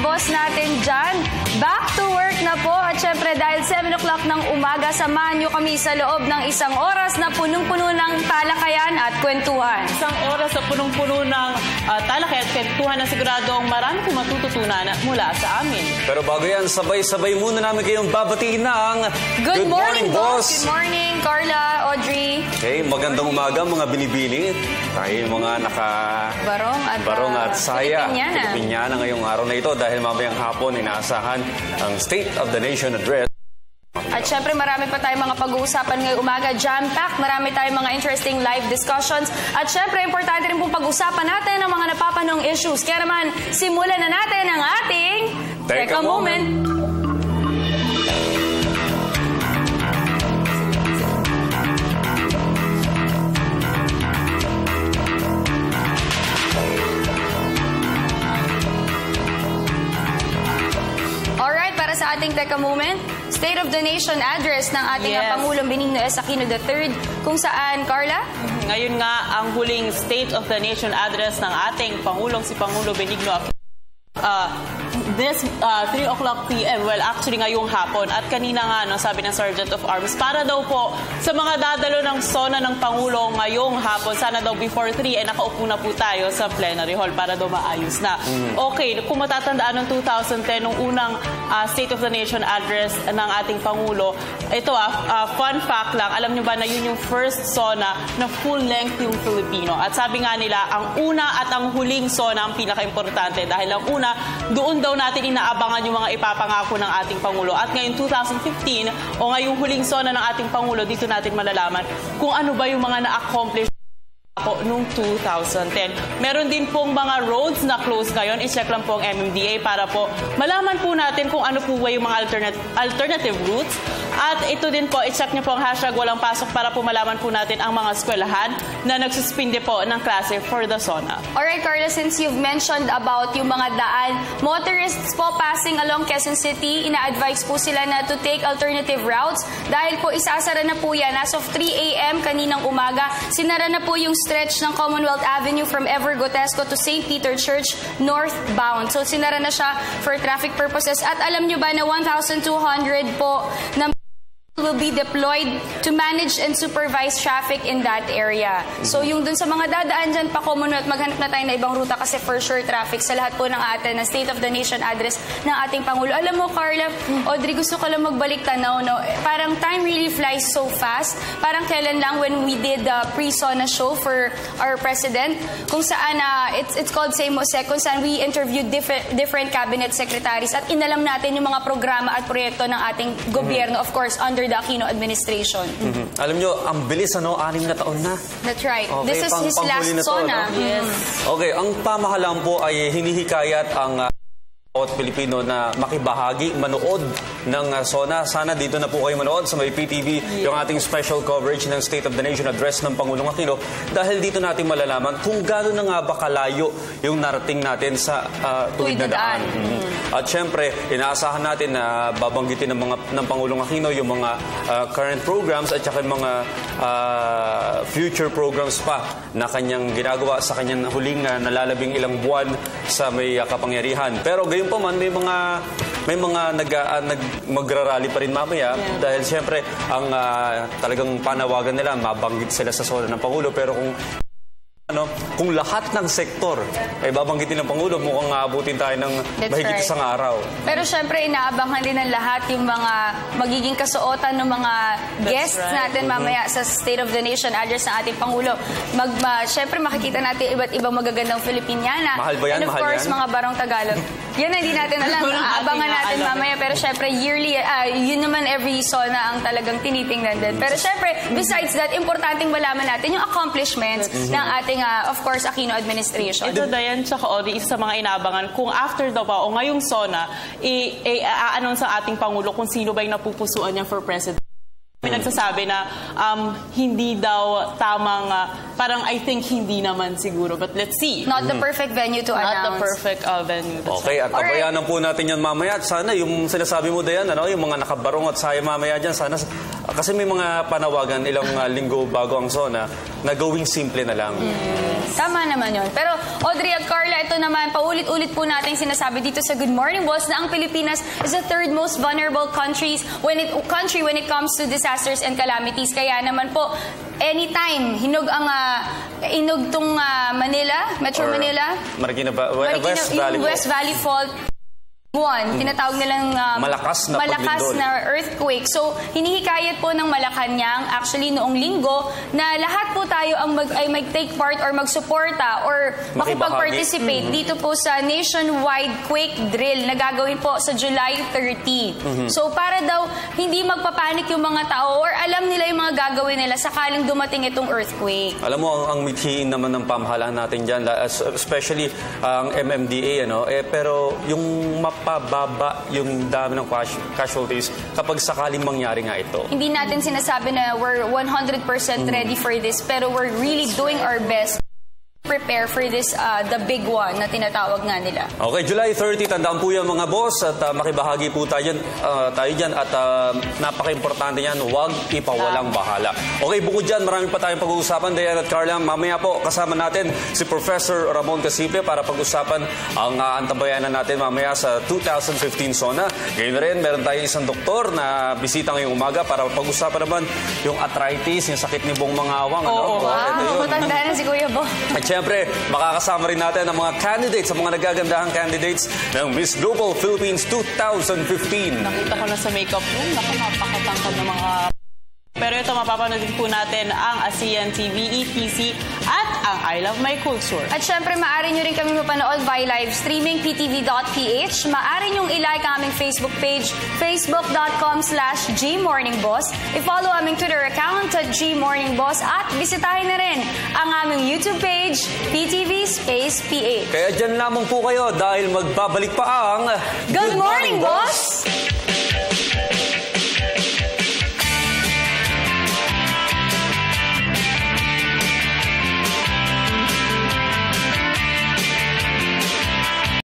boss natin dyan. Back to work na po. At syempre dahil 7 o'clock ng umaga, samahan nyo kami sa loob ng isang oras na punong-puno ng talakayan at kwentuhan. Isang oras na punong-puno ng talakayan at kwentuhan na siguradong marami kong matututunan mula sa amin. Pero bago yan, sabay-sabay muna namin kayong babatiin ng Good morning, boss! Good morning, Carla, Audrey. Okay, magandang umaga mga binibini. Tayo mga Barong at saya. Pilipinyana ngayong araw na ito dahil mamayang hapon inaasahan ang State of the Nation Address. At syempre marami pa tayong mga pag-uusapan ngayong umaga, jam-packed. Marami tayong mga interesting live discussions. At syempre, importante rin pong pag-usapan natin ang mga napapanong issues. Kaya naman, simulan na natin ang ating Take a Moment. Sa ating Teka Moment, State of the Nation Address ng ating Pangulong Benigno S. Aquino III, kung saan, Carla? Ngayon nga ang huling State of the Nation Address ng ating Pangulong si Pangulo Benigno Aquino. This 3 o'clock p.m. Well, actually ngayong hapon. At kanina nga, sabi ng Sergeant of Arms, para daw po sa mga dadalo ng SONA ng Pangulo ngayong hapon, sana daw before 3 nakaupo na po tayo sa plenary hall para daw maayos na. Okay, kung matatandaan noong 2010, nung unang State of the Nation Address ng ating Pangulo, ito fun fact lang, alam nyo ba na yun yung first SONA na full-length yung Filipino? At sabi nga nila, ang una at ang huling SONA ang pinaka-importante dahil ang una, doon daw natin inaabangan yung mga ipapangako ng ating Pangulo. At ngayon 2015, o ngayong huling SONA ng ating Pangulo, dito natin malalaman kung ano ba yung mga na-accomplish noong 2010. Meron din pong mga roads na close ngayon. I-check lang po ang MMDA para po malaman po natin kung ano po ba yung mga alternative routes. At ito din po, i-check niyo po ang hashtag walang pasok para po malaman po natin ang mga eskwelahan na nagsuspinde po ng klase for the SONA. Alright, Carla, since you've mentioned about yung mga daan, motorists po passing along Quezon City, ina-advise po sila na to take alternative routes dahil po isasara na po yan. As of 3 a.m. kaninang umaga, sinara na po yung stretch ng Commonwealth Avenue from Evergotesco to St. Peter Church northbound. So sinara na siya for traffic purposes. At alam nyo ba na 1,200 po na will be deployed to manage and supervise traffic in that area. So yung dun sa mga dadaan dyan pa Commonwealth, maghanap na tayo na ibang ruta kasi for sure traffic sa lahat po ng atin na State of the Nation Address ng ating Pangulo. Alam mo, Carla, Audrey, gusto ko lang magbalik tanaw, no? Parang time really flies so fast. Parang kailan lang when we did the pre-SONA show for our President, kung saan, it's called Same Mosek, kung saan we interviewed different cabinet secretaries at inalam natin yung mga programa at proyekto ng ating gobyerno, of course, under the Aquino administration. Alam nyo, ang bilis, 6 na taon na. That's right. Okay, this is his last SONA. Yes. Okay, ang pamahalaan po ay hinihikayat ang Pilipino na makibahagi, manood ng SONA. Sana dito na po kayo manood sa may PTV, yung ating special coverage ng State of the Nation Address ng Pangulong Aquino dahil dito natin malalaman kung gano'n na nga ba kalayo yung narating natin sa tuwid na daan. At syempre, inaasahan natin na babanggitin ng Pangulong Aquino yung mga current programs at saka yung mga future programs pa na kanyang ginagawa sa kanyang huling nalalabing ilang buwan sa may kapangyarihan. Pero gayon pa man, may mga magrarally pa rin mamaya dahil siyempre ang talagang panawagan nila, mabanggit sila sa SONA ng Pangulo. Pero kung lahat ng sektor ay babanggitin ng Pangulo, mukhang aabutin tayo ng mahigit isang araw. Pero syempre, inaabangan din ng lahat yung mga magiging kasuotan ng mga guests natin mamaya sa State of the Nation Address ng ating Pangulo. Syempre, makikita natin iba't ibang magagandang Filipiniana. Mahal ba yan? And of course, mga barong Tagalog. Yan hindi natin alam. Aabangan natin mamaya. Pero syempre, yearly, yun naman every SONA ang talagang tinitingnan din. Pero syempre, besides that, importanteng malaman natin yung accomplishments ng ating, of course, Aquino administration. Ito, Dayan, tsaka Audrey, isa sa mga inaabangan, kung after daw pa o ngayong SONA, i-announce ang ating Pangulo kung sino ba yung napupusuan niya for President. May nagsasabi na hindi daw tamang, parang I think hindi naman siguro. But let's see. Not the perfect venue to announce. Not the perfect venue. Okay, at tabayanan po natin yan mamaya. At sana yung sinasabi mo, Dayan, yung mga nakabarong at saya mamaya dyan, sana, kasi may mga panawagan ilang linggo bago ang SONA, na gawing simple na lang. Tama naman yun. Pero Audrey at Carla, ito naman, paulit-ulit po natin sinasabi dito sa Good Morning Boss na ang Pilipinas is the third most vulnerable country when it comes to disasters and calamities. Kaya naman po, anytime hinog tong Manila, Metro Manila, West Valley Fault, tinatawag nilang malakas na earthquake. So, hinihikayat po ng Malacanang actually noong linggo na lahat po tayo ay mag-take part or magsuporta or makipag-participate dito po sa nationwide quake drill na gagawin po sa July 30. So, para daw hindi magpapanik yung mga tao or alam nila yung mga gagawin nila sakaling dumating itong earthquake. Alam mo, ang mithiin naman ng pamahalaan natin dyan, especially ang MMDA, pero yung mapababa yung dami ng casualties kapag sakaling mangyari nga ito. Hindi natin sinasabi na we're 100% ready for this, pero we're really doing our best prepare for this, the big one na tinatawag nga nila. Okay, July 30, tandaan po yan mga boss at makibahagi po tayo dyan at napaka-importante yan, huwag ipawalang bahala. Okay, bukod dyan, marami pa tayong pag-uusapan. Dayan at Carla, mamaya po kasama natin si Professor Ramon Casipe para pag-usapan ang antabayanan natin mamaya sa 2015 SONA. Ngayon na rin, meron tayong isang doktor na bisita ngayong umaga para pag-usapan naman yung arthritis, yung sakit ni Bong Mangawang. Matanda na si Kuya Bo. At syempre, makakasama rin natin ang mga candidates, ang mga nagagandahang candidates ng Miss Global Philippines 2015. Nakita ko na sa makeup room, napakatangkad ng mga... Pero ito, mapapanood din po natin ang ASEAN TV, ETC, at ang I Love My Culture. At syempre, maaari nyo rin kami mapanood via live streaming, ptv.ph. Maaari nyong ilike ang aming Facebook page, facebook.com/GMorningBoss. I-follow aming Twitter account at GMorningBoss. At bisitahin na rin ang aming YouTube page, PTV_PH. Kaya dyan lamang po kayo dahil magbabalik pa ang Good Morning, Boss!